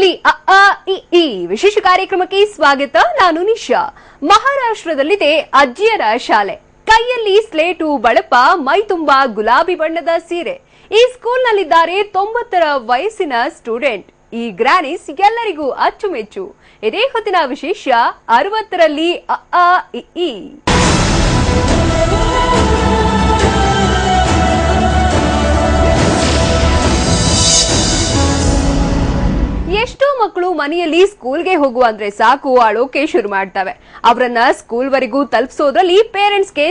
ಕೈಯಲ್ಲಿ ಅ ಆ ಇ ಈ ವಿಶೇಷ ಕಾರ್ಯಕ್ರಮಕ್ಕೆ ಸ್ವಾಗತ. ನಾನು ನಿಶಾ. ಮಹಾರಾಷ್ಟ್ರದಲ್ಲಿದೆ ಅಜ್ಜಿಯರ ಶಾಲೆ. ಕೈಯಲ್ಲಿ ಸ್ಲೇಟು ಬಳಪ, ಮೈ ತುಂಬಾ ಗುಲಾಬಿ ಬಣ್ಣದ ಸೀರೆ. ಈ ಸ್ಕೂಲ್ನಲ್ಲಿದ್ದಾರೆ 90ರ ವಯಸ್ಸಿನ ಸ್ಟೂಡೆಂಟ್. ಈ ಗ್ರಾನೀಸ್ ಎಲ್ಲರಿಗೂ ಅಚ್ಚುಮೆಚ್ಚು. ಇದೇ ಹೊತ್ತಿನ ವಿಶೇಷ 60ರಲ್ಲಿ ಅ ಆ ಇ ಈ. ಎಷ್ಟೋ ಮಕ್ಕಳು ಮನೆಯಲ್ಲಿ ಸ್ಕೂಲ್ಗೆ ಹೋಗುವ ಅಂದ್ರೆ ಸಾಕು ಅಳೋಕೆ ಶುರು ಮಾಡ್ತವೆ. ಅವರನ್ನ ಸ್ಕೂಲ್ ವರೆಗೂ ತಲುಪಿಸೋದ್ರಲ್ಲಿ ಪೇರೆಂಟ್ಸ್ಗೆ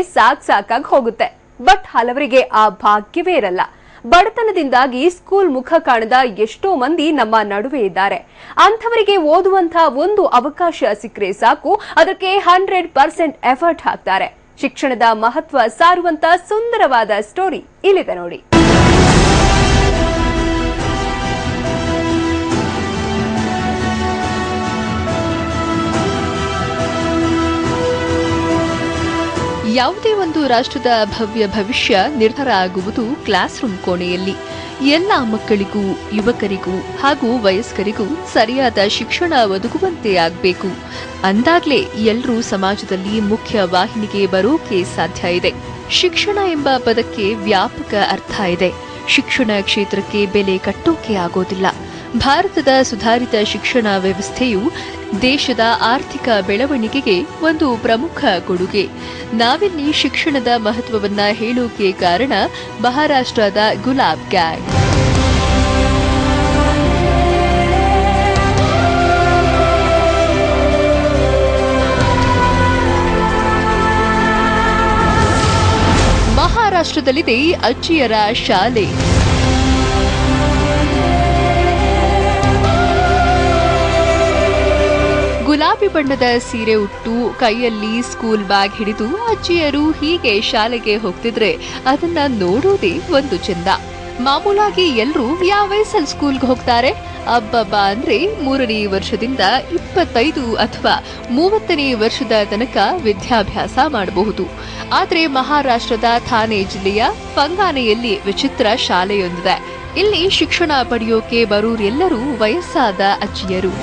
ಸಾಕಾಗಿ ಹೋಗುತ್ತೆ. ಬಟ್ ಹಲವರಿಗೆ ಆ ಭಾಗ್ಯವೇ ಇರಲ್ಲ. ಬಡತನದಿಂದಾಗಿ ಸ್ಕೂಲ್ ಮುಖ ಕಾಣದ ಎಷ್ಟೋ ಮಂದಿ ನಮ್ಮ ನಡುವೆ ಇದ್ದಾರೆ. ಅಂಥವರಿಗೆ ಓದುವಂತ ಒಂದು ಅವಕಾಶ ಸಿಕ್ಕರೆ ಸಾಕು, ಅದಕ್ಕೆ 100% ಎಫರ್ಟ್ ಹಾಕ್ತಾರೆ. ಶಿಕ್ಷಣದ ಮಹತ್ವ ಸಾರುವಂತ ಸುಂದರವಾದ ಸ್ಟೋರಿ ಇಲ್ಲಿದೆ ನೋಡಿ. ಯಾವುದೇ ಒಂದು ರಾಷ್ಟ್ರದ ಭವ್ಯ ಭವಿಷ್ಯ ನಿರ್ಧಾರ ಆಗುವುದು ಕ್ಲಾಸ್ ರೂಮ್ ಕೋಣೆಯಲ್ಲಿ. ಎಲ್ಲ ಮಕ್ಕಳಿಗೂ, ಯುವಕರಿಗೂ ಹಾಗೂ ವಯಸ್ಕರಿಗೂ ಸರಿಯಾದ ಶಿಕ್ಷಣ ಒದಗುವಂತೆ ಆಗಬೇಕು. ಅಂದಾಗ್ಲೇ ಎಲ್ಲರೂ ಸಮಾಜದಲ್ಲಿ ಮುಖ್ಯ ವಾಹಿನಿಗೆ ಬರೋಕೆ ಸಾಧ್ಯ ಇದೆ. ಶಿಕ್ಷಣ ಎಂಬ ಪದಕ್ಕೆ ವ್ಯಾಪಕ ಅರ್ಥ ಇದೆ. ಶಿಕ್ಷಣ ಕ್ಷೇತ್ರಕ್ಕೆ ಬೆಲೆ ಕಟ್ಟೋಕೆ ಆಗೋದಿಲ್ಲ. ಭಾರತದ ಸುಧಾರಿತ ಶಿಕ್ಷಣ ವ್ಯವಸ್ಥೆಯು ದೇಶದ ಆರ್ಥಿಕ ಬೆಳವಣಿಗೆಗೆ ಒಂದು ಪ್ರಮುಖ ಕೊಡುಗೆ. ನಾವಿಲ್ಲಿ ಶಿಕ್ಷಣದ ಮಹತ್ವವನ್ನ ಹೇಳೋಕೆ ಕಾರಣ ಮಹಾರಾಷ್ಟ್ರದ ಗುಲಾಬ್ ಗ್ಯಾಂಗ್. ಮಹಾರಾಷ್ಟ್ರದಲ್ಲಿದೆ ಅಜ್ಜಿಯರ ಶಾಲೆ. ಗುಲಾಬಿ ಬಣ್ಣದ ಸೀರೆ ಉಟ್ಟು, ಕೈಯಲ್ಲಿ ಸ್ಕೂಲ್ ಬ್ಯಾಗ್ ಹಿಡಿದು ಅಜ್ಜಿಯರು ಹೀಗೆ ಶಾಲೆಗೆ ಹೋಗ್ತಿದ್ರೆ ಅದನ್ನ ನೋಡೋದೇ ಒಂದು ಚೆಂದ. ಮಾಮೂಲಾಗಿ ಎಲ್ರೂ ಯಾವ ವಯಸ್ಸಲ್ಲಿ ಸ್ಕೂಲ್ಗೆ ಹೋಗ್ತಾರೆ? ಅಬ್ಬಬ್ಬ ಅಂದ್ರೆ 3ನೇ ವರ್ಷದಿಂದ 25 ಅಥವಾ 30ನೇ ವರ್ಷದ ತನಕ ವಿದ್ಯಾಭ್ಯಾಸ ಮಾಡಬಹುದು. ಆದ್ರೆ ಮಹಾರಾಷ್ಟ್ರದ ಥಾನೆ ಜಿಲ್ಲೆಯ ಫಂಗಾನೆಯಲ್ಲಿ ವಿಚಿತ್ರ ಶಾಲೆಯೊಂದಿದೆ. ಇಲ್ಲಿ ಶಿಕ್ಷಣ ಪಡೆಯೋಕೆ ಬರೋರೆಲ್ಲರೂ ವಯಸ್ಸಾದ ಅಜ್ಜಿಯರು.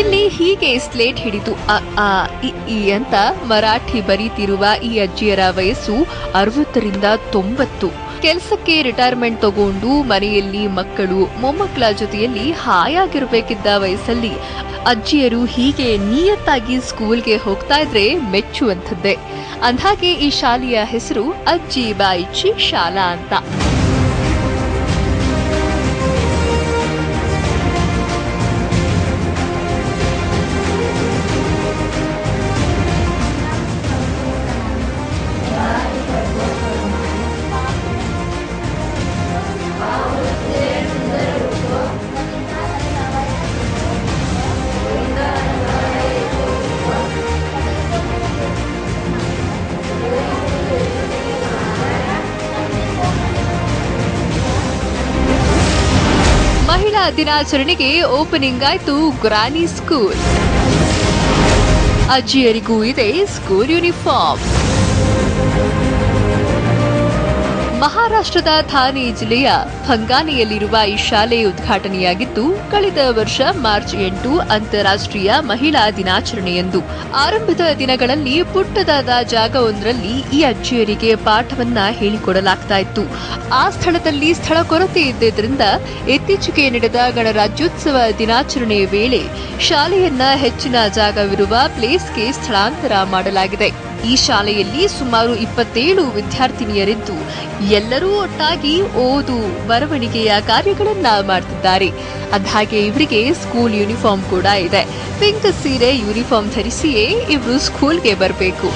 ಇಲ್ಲಿ ಹೀಗೆ ಸ್ಲೇಟ್ ಹಿಡಿದು ಅ ಆ ಇ ಈ ಅಂತ ಮರಾಠಿ ಬರೀತಿರುವ ಈ ಅಜ್ಜಿಯರ ವಯಸ್ಸು 60ರಿಂದ 90. ಕೆಲಸಕ್ಕೆ ರಿಟೈರ್ಮೆಂಟ್ ತಗೊಂಡು ಮನೆಯಲ್ಲಿ ಮಕ್ಕಳು ಮೊಮ್ಮಕ್ಕಳ ಜೊತೆಯಲ್ಲಿ ಹಾಯಾಗಿರ್ಬೇಕಿದ್ದ ವಯಸ್ಸಲ್ಲಿ ಅಜ್ಜಿಯರು ಹೀಗೆ ನಿಯತ್ತಾಗಿ ಸ್ಕೂಲ್ಗೆ ಹೋಗ್ತಾ ಇದ್ರೆ ಮೆಚ್ಚುವಂಥದ್ದೇ. ಅಂದ್ಹಾಗೆ ಈ ಶಾಲೆಯ ಹೆಸರು ಅಜ್ಜಿ ಬಾಯಿಚ್ಚಿ ಶಾಲಾ ಅಂತ. ಮಹಿಳಾ ದಿನಾಚರಣೆಗೆ ಓಪನಿಂಗ್ ಆಯ್ತು ಗ್ರಾನಿ ಸ್ಕೂಲ್. ಅಜ್ಜಿಯರಿಗೂ ಇದೆ ಸ್ಕೂಲ್ ಯೂನಿಫಾರ್ಮ್. ಮಹಾರಾಷ್ಟ್ರದ ಥಾನೆ ಜಿಲ್ಲೆಯ ಫಂಗಾನೆಯಲ್ಲಿರುವ ಈ ಶಾಲೆ ಉದ್ಘಾಟನೆಯಾಗಿದ್ದು ಕಳೆದ ವರ್ಷ ಮಾರ್ಚ್ 8 ಅಂತಾರಾಷ್ಟ್ರೀಯ ಮಹಿಳಾ ದಿನಾಚರಣೆಯಂದು. ಆರಂಭದ ದಿನಗಳಲ್ಲಿ ಪುಟ್ಟದಾದ ಜಾಗವೊಂದರಲ್ಲಿ ಈ ಅಜ್ಜಿಯರಿಗೆ ಪಾಠವನ್ನ ಹೇಳಿಕೊಡಲಾಗ್ತಾ ಇತ್ತು. ಆ ಸ್ಥಳದಲ್ಲಿ ಸ್ಥಳ ಕೊರತೆ ಇದ್ದಿದ್ದರಿಂದ ಇತ್ತೀಚೆಗೆ ನಡೆದ ಗಣರಾಜ್ಯೋತ್ಸವ ದಿನಾಚರಣೆಯ ವೇಳೆ ಶಾಲೆಯನ್ನ ಹೆಚ್ಚಿನ ಜಾಗವಿರುವ ಪ್ಲೇಸ್ಗೆ ಸ್ಥಳಾಂತರ ಮಾಡಲಾಗಿದೆ. ಈ ಶಾಲೆಯಲ್ಲಿ ಸುಮಾರು 27 ವಿದ್ಯಾರ್ಥಿನಿಯರಿದ್ದು ಎಲ್ಲರೂ ಒಟ್ಟಾಗಿ ಓದು, ಬರವಣಿಗೆಯ ಕಾರ್ಯಗಳನ್ನ ಮಾಡ್ತಿದ್ದಾರೆ. ಅದ್ಹಾಗೆ ಇವರಿಗೆ ಸ್ಕೂಲ್ ಯೂನಿಫಾರ್ಮ್ ಕೂಡ ಇದೆ. ಪಿಂಕ್ ಸೀರೆ ಯೂನಿಫಾರ್ಮ್ ಧರಿಸಿಯೇ ಇವರು ಸ್ಕೂಲ್ಗೆ ಬರಬೇಕು.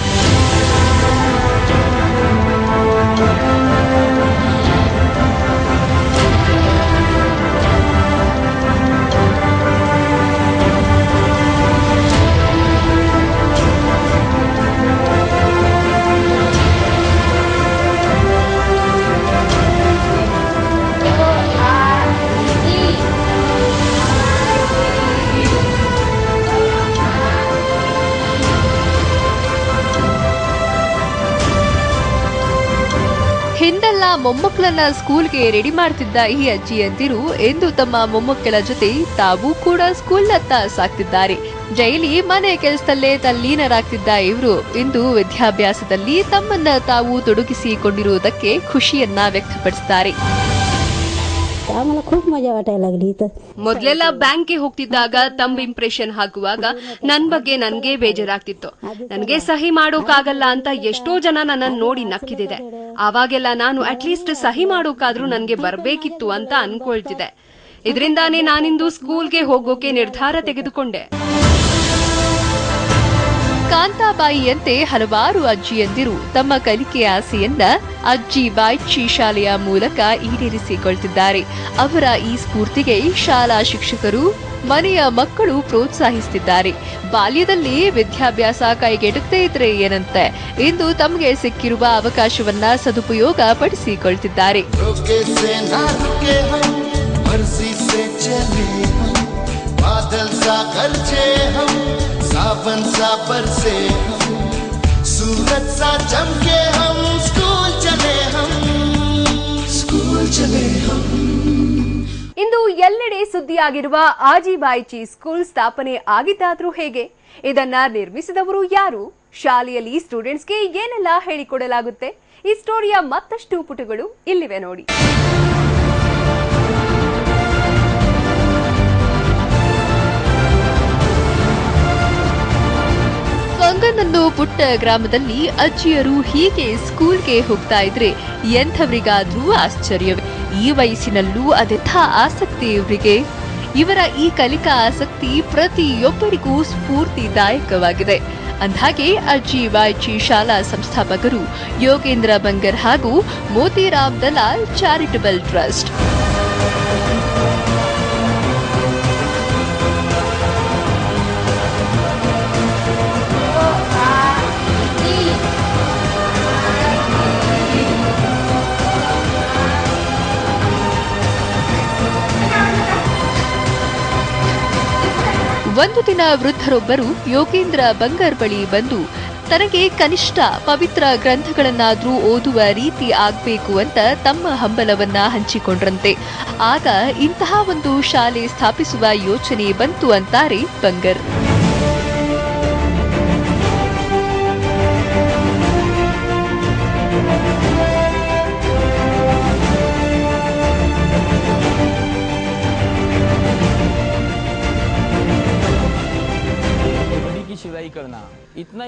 ಮೊಮ್ಮಕ್ಕಳನ್ನ ಸ್ಕೂಲ್ಗೆ ರೆಡಿ ಮಾಡ್ತಿದ್ದ ಈ ಅಜ್ಜಿಯಂದಿರು ಎಂದು ತಮ್ಮ ಮೊಮ್ಮಕ್ಕಳ ಜೊತೆ ತಾವೂ ಕೂಡ ಸ್ಕೂಲ್ನತ್ತ ಸಾಕ್ತಿದ್ದಾರೆ. ಡೈಲಿ ಮನೆ ಕೆಲಸದಲ್ಲೇ ತಲ್ಲೀನರಾಗ್ತಿದ್ದ ಇವರು ಇಂದು ವಿದ್ಯಾಭ್ಯಾಸದಲ್ಲಿ ತಮ್ಮನ್ನ ತಾವು ತೊಡಗಿಸಿಕೊಂಡಿರುವುದಕ್ಕೆ ಖುಷಿಯನ್ನ ವ್ಯಕ್ತಪಡಿಸಿದ್ದಾರೆ. ಮೊದಲೆಲ್ಲ ಬ್ಯಾಂಕ್ಗೆ ಹೋಗ್ತಿದ್ದಾಗ ತಂಬ್ ಇಂಪ್ರೆಷನ್ ಹಾಕುವಾಗ ನನ್ ಬಗ್ಗೆ ನನ್ಗೆ ಬೇಜಾರಾಗ್ತಿತ್ತು. ನನ್ಗೆ ಸಹಿ ಮಾಡೋಕಾಗಲ್ಲ ಅಂತ ಎಷ್ಟೋ ಜನ ನನ್ನನ್ನು ನೋಡಿ ನಕ್ಕಿದಿದೆ. ಆವಾಗೆಲ್ಲ ನಾನು ಅಟ್ಲೀಸ್ಟ್ ಸಹಿ ಮಾಡೋಕಾದ್ರೂ ನನ್ಗೆ ಬರ್ಬೇಕಿತ್ತು ಅಂತ ಅನ್ಕೊಳ್ತಿದ್ದೆ. ಇದರಿಂದಾನೇ ನಾನಿಂದು ಸ್ಕೂಲ್ಗೆ ಹೋಗೋಕೆ ನಿರ್ಧಾರ ತೆಗೆದುಕೊಂಡೆ. ಕಾಂತಾಬಾಯಿಯಂತೆ ಹಲವಾರು ಅಜ್ಜಿಯಂದಿರು ತಮ್ಮ ಕಲಿಕೆಯ ಆಸೆಯನ್ನ ಅಜ್ಜಿ ಬಾಯ್ಚಿ ಶಾಲೆಯ ಮೂಲಕ ಈಡೇರಿಸಿಕೊಳ್ತಿದ್ದಾರೆ. ಅವರ ಈ ಸ್ಫೂರ್ತಿಗೆ ಶಾಲಾ ಶಿಕ್ಷಕರು, ಮನೆಯ ಮಕ್ಕಳು ಪ್ರೋತ್ಸಾಹಿಸುತ್ತಿದ್ದಾರೆ. ಬಾಲ್ಯದಲ್ಲಿ ವಿದ್ಯಾಭ್ಯಾಸ ಕೈಗೆಟಕದೇ ಇದ್ರೆ ಏನಂತೆ, ಇಂದು ತಮಗೆ ಸಿಕ್ಕಿರುವ ಅವಕಾಶವನ್ನ ಸದುಪಯೋಗ ಪಡಿಸಿಕೊಳ್ತಿದ್ದಾರೆ. सावन सा बरसे हम, सूरज सा चमके हम, स्कूल चले हम. ಇಂದು ಎಲ್ಲೆಡೆ ಸುದ್ದಿಯಾಗಿರುವ ಆಜಿ ಬಾಯ್ಚಿ ಸ್ಕೂಲ್ ಸ್ಥಾಪನೆ ಆಗಿದ್ದಾದ್ರೂ ಹೇಗೆ? ಇದನ್ನ ನಿರ್ಮಿಸಿದವರು ಯಾರು? ಶಾಲೆಯಲ್ಲಿ ಸ್ಟೂಡೆಂಟ್ಸ್ಗೆ ಏನೆಲ್ಲ ಹೇಳಿಕೊಡಲಾಗುತ್ತೆ? ಈ ಸ್ಟೋರಿಯ ಮತ್ತಷ್ಟು ಪುಟಗಳು ಇಲ್ಲಿವೆ ನೋಡಿ. ಒಂದೊಂದು ಪುಟ್ಟ ಗ್ರಾಮದಲ್ಲಿ ಅಜ್ಜಿಯರು ಹೀಗೆ ಸ್ಕೂಲ್ಗೆ ಹೋಗ್ತಾ ಇದ್ರೆ ಎಂಥವರಿಗಾದ್ರೂ ಆಶ್ಚರ್ಯವೇ. ಈ ವಯಸ್ಸಿನಲ್ಲೂ ಅದೆಂಥ ಆಸಕ್ತಿ ಇವರಿಗೆ. ಇವರ ಈ ಕಲಿಕಾ ಆಸಕ್ತಿ ಪ್ರತಿಯೊಬ್ಬರಿಗೂ ಸ್ಫೂರ್ತಿದಾಯಕವಾಗಿದೆ. ಅಂದ್ಹಾಗೆ ಅಜ್ಜಿ ಬಾಯ್ಚಿ ಶಾಲಾ ಸಂಸ್ಥಾಪಕರು ಯೋಗೇಂದ್ರ ಬಂಗರ್ ಹಾಗೂ ಮೋತಿರಾಮ್ ದಲಾಲ್ ಚಾರಿಟಬಲ್ ಟ್ರಸ್ಟ್. ಒಂದು ದಿನ ವೃದ್ಧರೊಬ್ಬರು ಯೋಗೇಂದ್ರ ಬಂಗರ್ ಬಳಿ ಬಂದು ತನಗೆ ಕನಿಷ್ಠ ಪವಿತ್ರ ಗ್ರಂಥಗಳನ್ನಾದ್ರೂ ಓದುವ ರೀತಿ ಆಗ್ಬೇಕು ಅಂತ ತಮ್ಮ ಹಂಬಲವನ್ನ ಹಂಚಿಕೊಂಡ್ರಂತೆ. ಆಗ ಇಂತಹ ಒಂದು ಶಾಲೆ ಸ್ಥಾಪಿಸುವ ಯೋಚನೆ ಬಂತು ಅಂತಾರೆ ಬಂಗರ್.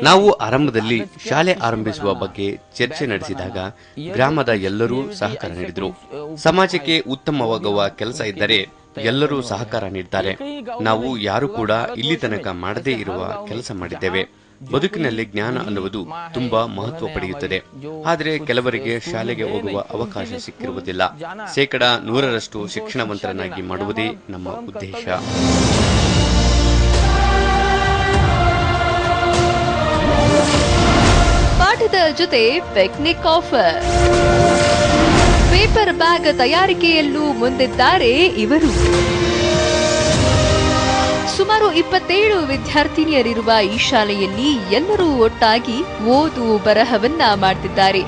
ನಾವು ಆರಂಭದಲ್ಲಿ ಶಾಲೆ ಆರಂಭಿಸುವ ಬಗ್ಗೆ ಚರ್ಚೆ ನಡೆಸಿದಾಗ ಗ್ರಾಮದ ಎಲ್ಲರೂ ಸಹಕಾರ ನೀಡಿದರು. ಸಮಾಜಕ್ಕೆ ಉತ್ತಮವಾಗುವ ಕೆಲಸ ಇದ್ದರೆ ಎಲ್ಲರೂ ಸಹಕಾರ ನೀಡುತ್ತಾರೆ. ನಾವು ಯಾರು ಕೂಡ ಇಲ್ಲಿ ತನಕ ಮಾಡದೇ ಇರುವ ಕೆಲಸ ಮಾಡಿದ್ದೇವೆ. ಬದುಕಿನಲ್ಲಿ ಜ್ಞಾನ ಅನ್ನುವುದು ತುಂಬಾ ಮಹತ್ವ ಪಡೆಯುತ್ತದೆ. ಆದರೆ ಕೆಲವರಿಗೆ ಶಾಲೆಗೆ ಹೋಗುವ ಅವಕಾಶ ಸಿಕ್ಕಿರುವುದಿಲ್ಲ. 100% ಶಿಕ್ಷಣವಂತರನ್ನಾಗಿ ಮಾಡುವುದೇ ನಮ್ಮ ಉದ್ದೇಶ. ಪಾಠದ ಜೊತೆ ಪಿಕ್ನಿಕ್ ಆಫರ್. ಪೇಪರ್ ಬ್ಯಾಗ್ ತಯಾರಿಕೆಯಲ್ಲೂ ಮುಂದಿದ್ದಾರೆ ಇವರು. ಸುಮಾರು 27 ವಿದ್ಯಾರ್ಥಿನಿಯರಿರುವ ಈ ಶಾಲೆಯಲ್ಲಿ ಎಲ್ಲರೂ ಒಟ್ಟಾಗಿ ಓದು ಬರಹವನ್ನ ಮಾಡ್ತಿದ್ದಾರೆ.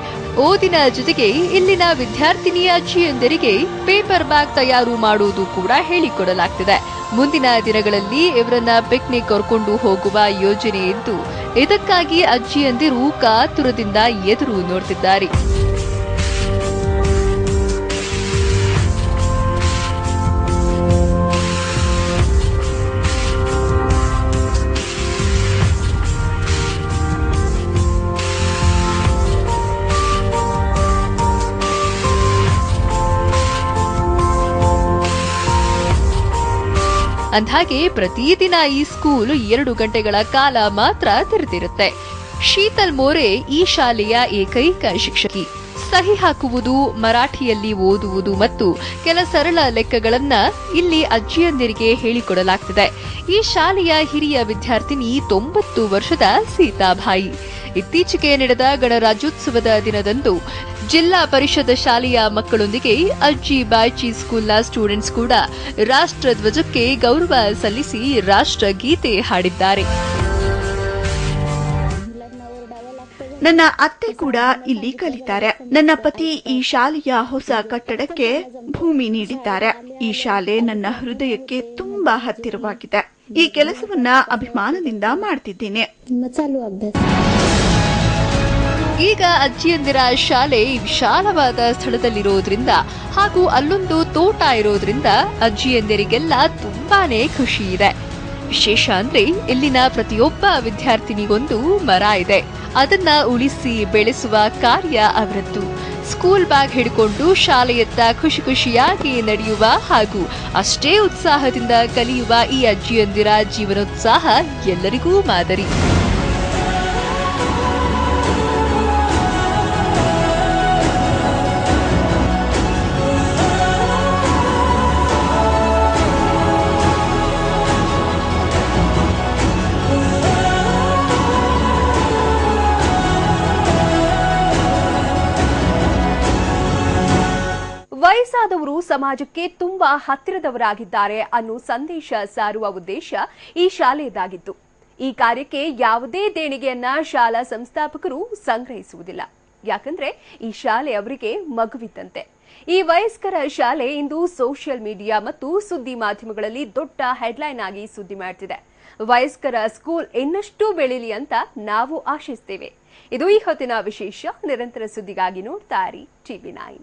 ಓದಿನ ಜೊತೆಗೆ ಇಲ್ಲಿನ ವಿದ್ಯಾರ್ಥಿನಿಯ ಅಜ್ಜಿಯಂದರಿಗೆ ಪೇಪರ್ ಬ್ಯಾಗ್ ತಯಾರು ಮಾಡುವುದು ಕೂಡ ಹೇಳಿಕೊಡಲಾಗ್ತಿದೆ. ಮುಂದಿನ ದಿನಗಳಲ್ಲಿ ಇವರನ್ನ ಪಿಕ್ನಿಕ್ ಕರ್ಕೊಂಡು ಹೋಗುವ ಯೋಜನೆ ಇದ್ದು ಇದಕ್ಕಾಗಿ ಅಜ್ಜಿಯಂದಿರು ಕಾತುರದಿಂದ ಎದುರು ನೋಡ್ತಿದ್ದಾರೆ. ಅಂದ್ಹಾಗೆ ಪ್ರತಿದಿನ ಈ ಸ್ಕೂಲ್ 2 ಗಂಟೆಗಳ ಕಾಲ ಮಾತ್ರ ತೆರೆದಿರುತ್ತೆ. ಶೀತಲ್ ಮೋರೆ ಈ ಶಾಲೆಯ ಏಕೈಕ ಶಿಕ್ಷಕಿ. ಸಹಿ ಹಾಕುವುದು, ಮರಾಠಿಯಲ್ಲಿ ಓದುವುದು ಮತ್ತು ಕೆಲ ಸರಳ ಲೆಕ್ಕಗಳನ್ನ ಇಲ್ಲಿ ಅಜ್ಜಿಯಂದಿರಿಗೆ ಹೇಳಿಕೊಡಲಾಗ್ತಿದೆ. ಈ ಶಾಲೆಯ ಹಿರಿಯ ವಿದ್ಯಾರ್ಥಿನಿ 90 ವರ್ಷದ ಸೀತಾಬಾಯಿ. ಇತ್ತೀಚೆಗೆ ನಡೆದ ಗಣರಾಜ್ಯೋತ್ಸವದ ದಿನದಂದು ಜಿಲ್ಲಾ ಪರಿಷತ್ ಶಾಲೆಯ ಮಕ್ಕಳೊಂದಿಗೆ ಅಜ್ಜಿ ಬಾಯ್ಚಿ ಸ್ಕೂಲ್ನ ಸ್ಟೂಡೆಂಟ್ಸ್ ಕೂಡ ರಾಷ್ಟ್ರಧ್ವಜಕ್ಕೆ ಗೌರವ ಸಲ್ಲಿಸಿ ರಾಷ್ಟ್ರಗೀತೆ ಹಾಡಿದ್ದಾರೆ. ನನ್ನ ಅತ್ತೆ ಕೂಡ ಇಲ್ಲಿ ಕಲಿತಾರೆ. ನನ್ನ ಪತಿ ಈ ಶಾಲೆಯ ಹೊಸ ಕಟ್ಟಡಕ್ಕೆ ಭೂಮಿ ನೀಡಿದ್ದಾರೆ. ಈ ಶಾಲೆ ನನ್ನ ಹೃದಯಕ್ಕೆ ತುಂಬಾ ಹತ್ತಿರವಾಗಿದೆ. ಈ ಕೆಲಸವನ್ನ ಅಭಿಮಾನದಿಂದ ಮಾಡ್ತಿದ್ದೀನಿ. ಈಗ ಅಜ್ಜಿಯಂದಿರ ಶಾಲೆ ವಿಶಾಲವಾದ ಸ್ಥಳದಲ್ಲಿರೋದ್ರಿಂದ ಹಾಗೂ ಅಲ್ಲೊಂದು ತೋಟ ಇರೋದ್ರಿಂದ ಅಜ್ಜಿಯಂದಿರಿಗೆಲ್ಲ ತುಂಬಾನೇ ಖುಷಿ ಇದೆ. ವಿಶೇಷ ಅಂದ್ರೆ ಇಲ್ಲಿನ ಪ್ರತಿಯೊಬ್ಬ ವಿದ್ಯಾರ್ಥಿನಿಗೊಂದು ಮರ ಇದೆ. ಅದನ್ನ ಉಳಿಸಿ ಬೆಳೆಸುವ ಕಾರ್ಯ ಅವರದ್ದು. ಸ್ಕೂಲ್ ಬ್ಯಾಗ್ ಹಿಡ್ಕೊಂಡು ಶಾಲೆಯತ್ತ ಖುಷಿ ಖುಷಿಯಾಗಿ ನಡೆಯುವ ಹಾಗೂ ಅಷ್ಟೇ ಉತ್ಸಾಹದಿಂದ ಕಲಿಯುವ ಈ ಅಜ್ಜಿಯಂದಿರ ಜೀವನೋತ್ಸಾಹ ಎಲ್ಲರಿಗೂ ಮಾದರಿ. ವಯಸ್ಸಾದವರು ಸಮಾಜಕ್ಕೆ ತುಂಬಾ ಹತ್ತಿರದವರಾಗಿದ್ದಾರೆ ಅನ್ನೋ ಸಂದೇಶ ಸಾರುವ ಉದ್ದೇಶ ಈ ಶಾಲೆಯದಾಗಿತ್ತು. ಈ ಕಾರ್ಯಕ್ಕೆ ಯಾವುದೇ ದೇಣಿಗೆಯನ್ನ ಶಾಲಾ ಸಂಸ್ಥಾಪಕರು ಸಂಗ್ರಹಿಸುವುದಿಲ್ಲ. ಯಾಕಂದ್ರೆ ಈ ಶಾಲೆ ಅವರಿಗೆ ಮಗುವಿದ್ದಂತೆ. ಈ ವಯಸ್ಕರ ಶಾಲೆ ಇಂದು ಸೋಷಿಯಲ್ ಮೀಡಿಯಾ ಮತ್ತು ಸುದ್ದಿ ಮಾಧ್ಯಮಗಳಲ್ಲಿ ದೊಡ್ಡ ಹೆಡ್ಲೈನ್ ಆಗಿ ಸುದ್ದಿ ಮಾಡ್ತಿದೆ. ವಯಸ್ಕರ ಸ್ಕೂಲ್ ಇನ್ನಷ್ಟು ಬೆಳೀಲಿ ಅಂತ ನಾವು ಆಶಿಸ್ತೇವೆ. ಇದು ಈ ಹೊತ್ತಿನ ವಿಶೇಷ. ನಿರಂತರ ಸುದ್ದಿಗಾಗಿ ನೋಡ್ತಾ ಇರಿ TV9.